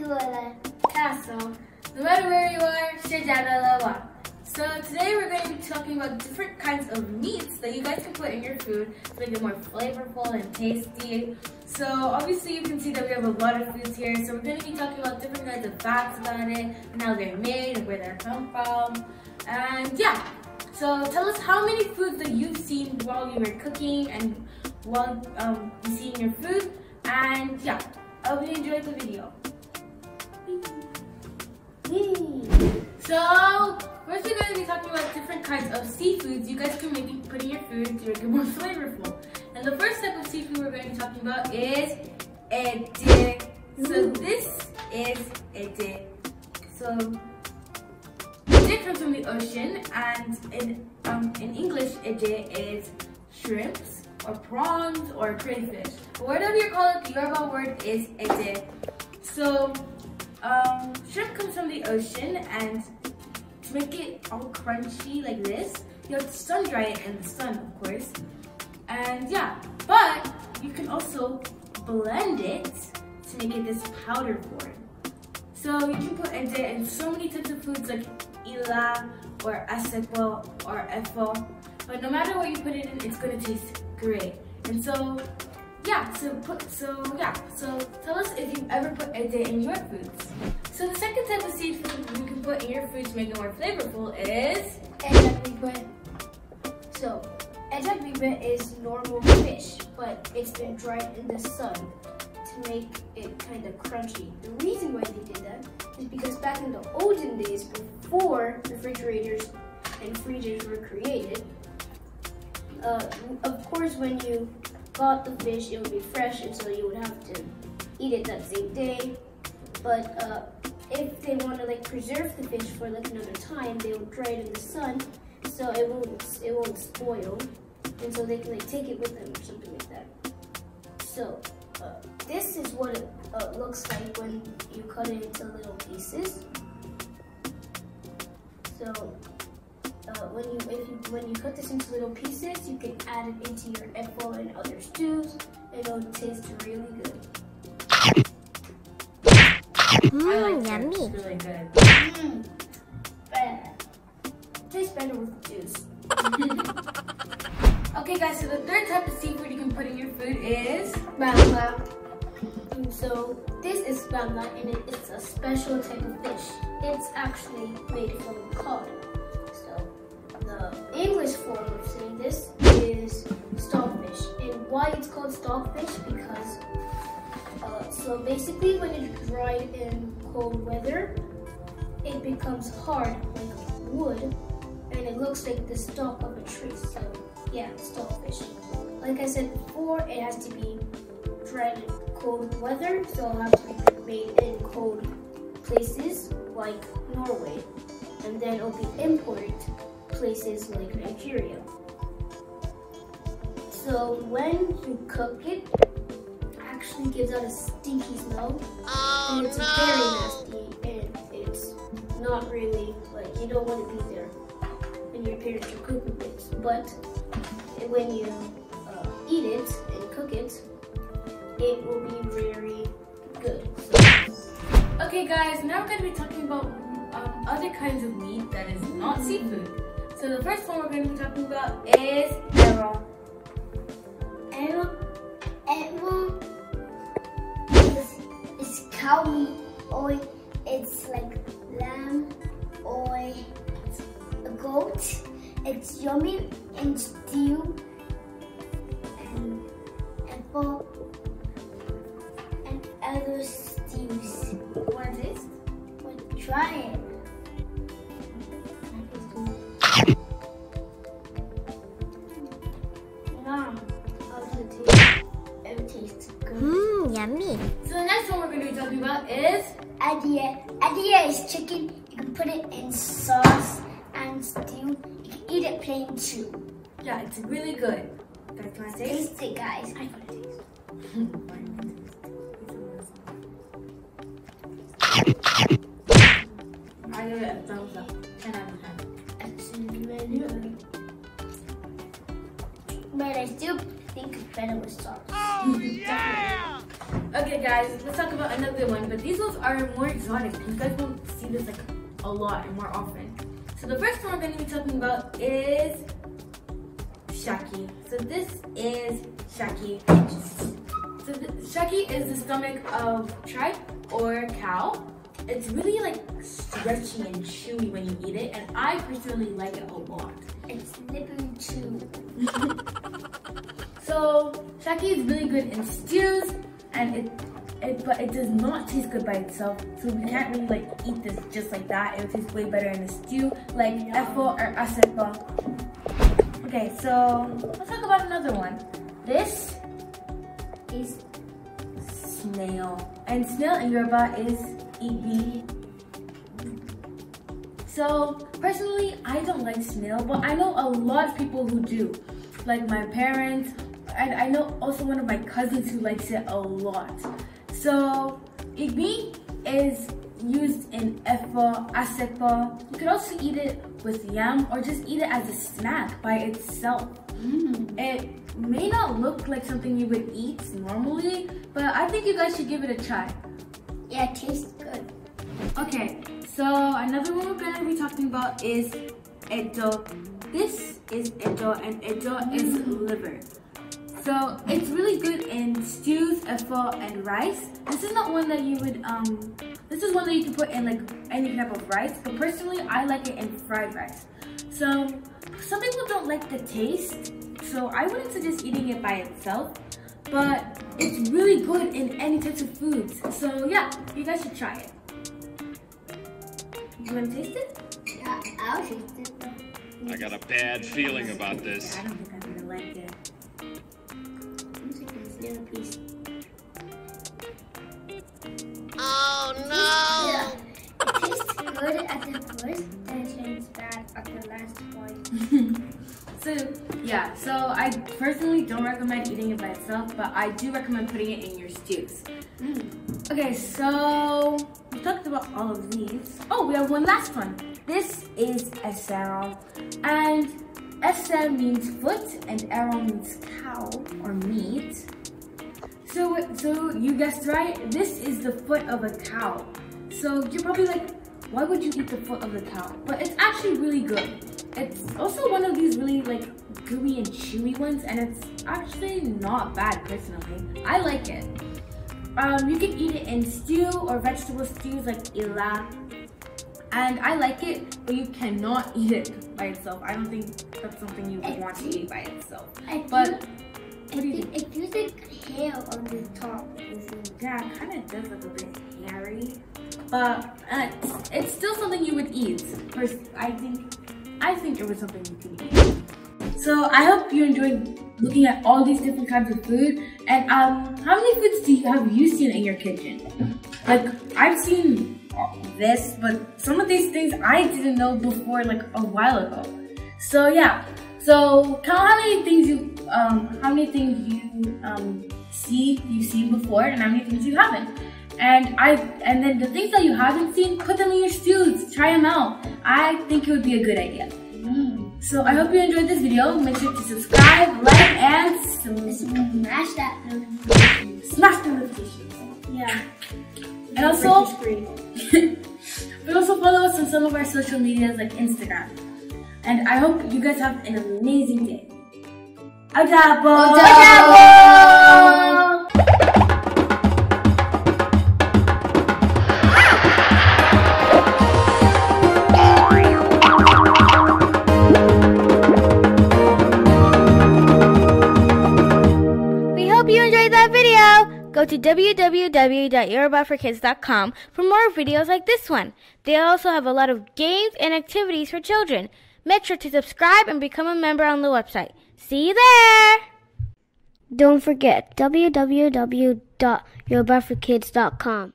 Castle. No matter where you are, so today we're going to be talking about different kinds of meats that you guys can put in your food to make it more flavorful and tasty. So obviously you can see that we have a lot of foods here. So we're going to be talking about different kinds of facts about it and how they're made and where they're come from. And yeah, so tell us how many foods that you've seen while you were cooking and while you seeing your food. And yeah, I hope you enjoyed the video. So first we're going to be talking about different kinds of seafoods you guys can maybe put in your food to make it more flavorful. And the first type of seafood we're going to be talking about is ede. So this is ede. So ede comes from the ocean, and in English ede is shrimps or prawns or crayfish. But whatever you call it, the Yoruba word is ede. So shrimp comes from the ocean, and to make it all crunchy like this, you have to sun dry it in the sun, of course. And yeah, but you can also blend it to make it this powder form. So you can put ede in so many types of foods like ila or asepo or efo. But no matter what you put it in, it's gonna taste great. And so yeah, so tell us if you've ever put ede in your foods. So the second type of seafood you can put in your food to make it more flavorful is ede. So ede is normal fish, but it's been dried in the sun to make it kind of crunchy. The reason why they did that is because back in the olden days, before refrigerators and freezers were created, of course when you got the fish, it would be fresh, and so you would have to eat it that same day. But if they want to preserve the fish for another time, they would dry it in the sun, so it won't spoil, and so they can take it with them or something like that. So this is what it looks like when you cut it into little pieces. So when you cut this into little pieces, you can add it into your efo and other stews, and it'll taste really good. yummy. It's really good. Tastes better with juice. Okay guys, so the third type of seafood you can put in your food is bamba. So this is bamba, and it's a special type of fish. It's actually made from cod. The English form of saying this is stockfish. And why it's called stockfish? Because so basically when it's dried in cold weather, it becomes hard like wood, and it looks like the stalk of a tree. So yeah, stockfish. Like I said before, it has to be dried in cold weather, so it'll have to be made in cold places like Norway, and then it'll be imported places like Nigeria. So when you cook it, actually gives out a stinky smell. Oh, and it's very nasty, and it's not really, you don't want to be there when your parents are cooking this. But when you eat it and cook it, it will be very good. Okay guys, now we're going to be talking about other kinds of meat that is not seafood. So the first one we're going to be talking about is ero. Ero is cow meat, or it's like lamb, or a goat. It's yummy and stew and apple and other stews. Want to taste? Try it. It tastes good. Yummy. So the next one we're going to be talking about is Ede. Ede is chicken. You can put it in sauce and stew. You can eat it plain too. yeah, it's really good. Guys, can I taste? Taste it, guys. I want to taste. I give it a thumbs up. 10 out of 10. It's really good. But I still think it's better with sauce. Oh, yeah! Okay guys, let's talk about another one, but these ones are more exotic. You guys won't see this like a lot and more often. So the first one we're going to be talking about is shaki. So this is shaki. So shaki is the stomach of tripe or cow. It's really like stretchy and chewy when you eat it, and I personally like it a lot. It's slippery chew. So shaki is really good in stews, and but it does not taste good by itself. So we can't really like eat this just like that. It would taste way better in a stew, like efo or asepa. Okay, so let's talk about another one. This is snail, and snail in Yoruba is igbi. So personally, I don't like snail, but I know a lot of people who do, like my parents, and I know also one of my cousins who likes it a lot. So igbi is used in efo, asepa. You could also eat it with yam or just eat it as a snack by itself. It may not look like something you would eat normally, but I think you guys should give it a try. Yeah, it tastes good. Okay, so another one we're going to be talking about is edo. This is edo, and edo is liver. So it's really good in stews, efo, and rice. This is not one that you would, this is one that you can put in like any type of rice, but personally I like it in fried rice. So some people don't like the taste, so I wouldn't suggest eating it by itself, but it's really good in any types of foods. So yeah, you guys should try it. You want to taste it? Yeah, I'll taste it. I got a bad feeling about this. I don't think I'm gonna like it. Piece. Oh no! Yeah. It tastes good at the first, then it turns bad at the last point. So yeah, so I personally don't recommend eating it by itself, but I do recommend putting it in your stews. Okay, so we talked about all of these. Oh, we have one last one. This is esero, and ese means foot and ero means cow or meat. So you guessed right, this is the foot of a cow. So you're probably like, why would you eat the foot of the cow? But it's actually really good. It's also one of these really like gooey and chewy ones, and it's actually not bad personally. I like it. You can eat it in stew or vegetable stews like ila. And I like it, but you cannot eat it by itself. I don't think that's something you would want to eat by itself. It feels like hair on the top. Yeah, it kind of does look a bit hairy, but it's still something you would eat. First, I think it was something you can eat. So I hope you enjoyed looking at all these different kinds of food. And how many foods have you seen in your kitchen? Like I've seen this, but some of these things I didn't know before like a while ago. So yeah. So count how many things you've seen before and how many things you haven't. And then the things that you haven't seen, put them in your stews, try them out. I think it would be a good idea. So I hope you enjoyed this video. Make sure to subscribe, like, and Smash that notification. Smash the notifications. Yeah. And also, but also follow us on some of our social medias like Instagram. And I hope you guys have an amazing day. Adabo! We hope you enjoyed that video. Go to www.yorubaforkids.com for more videos like this one. They also have a lot of games and activities for children. Make sure to subscribe and become a member on the website. See you there! Don't forget www.yorubaforkids.com.